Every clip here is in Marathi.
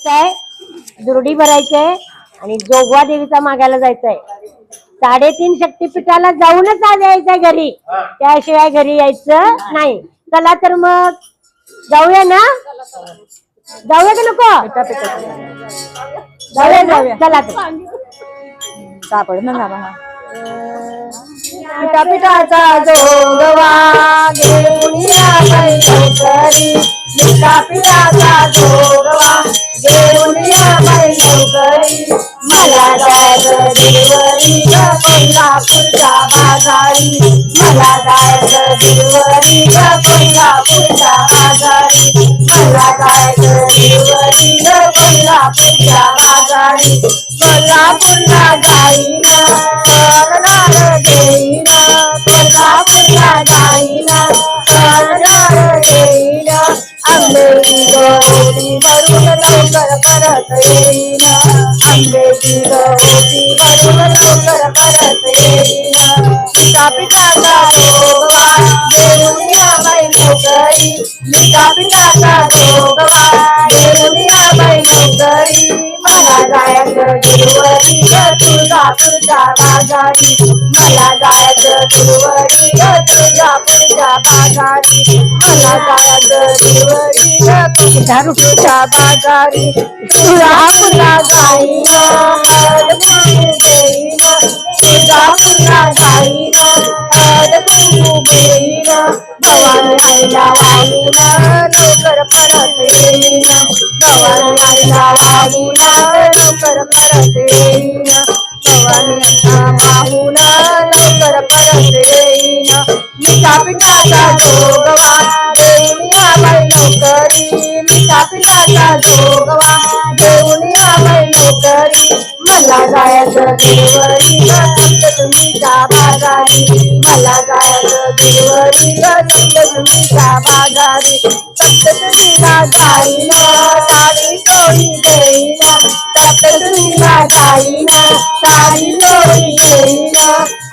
जायचंय, दुर्डी भरायचंय आणि जोगवा देवीचा मागायला जायचंय. 3.5 शक्तीपीठाला जाऊनच आज यायचंय घरी, त्याशिवाय घरी यायचं नाही. चला तर मग जाऊया ना, जाऊया का नको? जाऊया ना, चला सापड ना पिठापिठाचा जोगवा घेऊन या बाई लवकरी, पिठापिठाचा जोगवा घेऊन या बाई लवकरी. मला जायचं देवरी ग कोल्हापूरच्या बाजारी, मला जायचं देवरी ग कोल्हापूरच्या बाजारी, मला जायचं देवरी ग कोल्हापूरच्या बाजारी. कोल्हापूरला जाईना करणार देईना, कोल्हापूरला जाईना करणार देईना. आंब्याची गवती भरून लवकर परत येईना, आंब्याची गवती भरून लवकर परत येईना. पिठापिठाचा जोगवा घेऊन या बाई लवकरी, पिठापिठाचा जोगवा घेऊन या बाई लवकरी. मला जायचं देवरी ग तुळजापूरच्या बाजारी, मला जायचं देवरी ग तुळजापूरच्या बाजारी, मला जायचं देवरी ग तुळजापूरच्या बाजारी. तुळजापूरला जाईना हळद कुंकू घेईना, तुळजापूरला जाईना हळद कुंकू घेईना. भवानी आईला वाहूना लवकर परत येईना, भवानी आईला वाहूना लवकर परत येईना, भवानी आईला वाहूना लवकर परत येईना. पिठापिठाचा जोगवा घेऊन या बाई लवकरी, पिठापिठाचा जोगवा घेऊन या बाई लवकरी. मला जायचं देवरी ग सप्तशृंगीच्या बाजारी, मला जायचं देवरी ग सप्तशृंगीच्या बाजारी. सप्तशृंगीला जाईना साडी चोळी देईना, सप्तशृंगीला जाईना साडी चोळी देईना.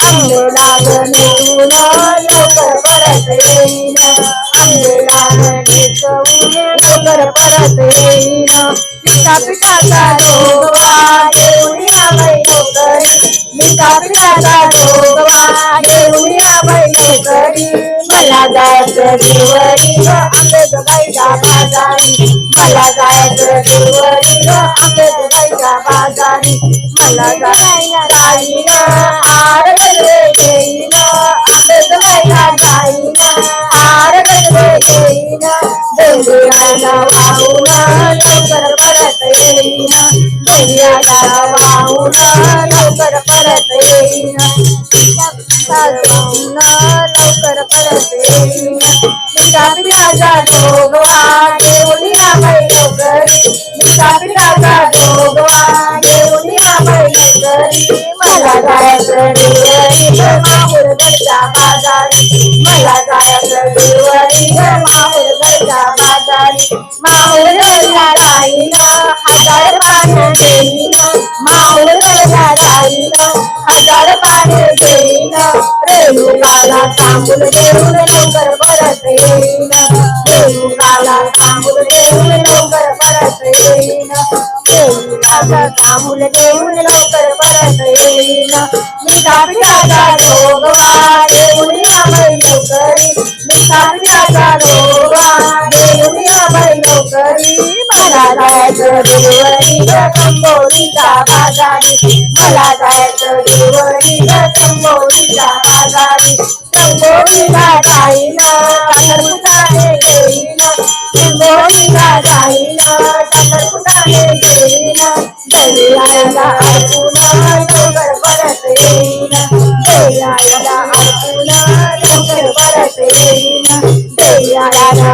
आंबेला नेऊन लवकर परत येईना, आंबेला नेऊन लवकर परत येईना. पिठापिठाचा जोगवा घेऊन या बाई लवकरी, पिठापिठाचा जोगवा घेऊन या बाई लवकरी. मला जायचं देवरी ग अंबेजोगाईच्या बाजारी, मला जायचं देवरी ग अंबेजोगाईच्या बाजारी, मला जायला जाईना हार गजरे घेईना, अंबेजोगाईला जाईना हार गजरे घेईना. देवयाला वाहूना लवकर परत येईना, देवयाला वाहूना लवकर परत येईना, लवकर परत येईना. पिठापिठाचा जोगवा घेऊन या बाई लवकरी, पिठापिठाचा जोगवा घेऊन या बाई लवकरी. मला जायचं देवरी ग माहूरगडच्या बाजारी, मला जायचं देवरी ग माहूरगडच्या बाजारी. माहूरगडला जाईना हजार पाने देईना, माहूरगडला जाईना हजार पाने देईना. रेणुकाला तांबूल देऊन लवकर परत येईना, रेणुकाला तांबूल देऊन लवकर परत येईना, रेणुकाला तांबूल देऊन लवकर परत येईना. पिठापिठाचा जोगवा घेऊन या बाई लवकरी, पिठापिठाचा जोगवा घेऊन या बाई लवकरी. मला जायचं देवरी ग कंबोरीच्या बाजारी, मला जायचं देवरी ग कंबोरीच्या बाजारी. कंबोरीला जाईना साखरपुड्याने घेईना, कंबोरीला जाईना साखरपुड्याने घेईना. दर्याला अर्पून लवकर परत येईना, दर्याला अर्पून लवकर परत येईना, दर्याला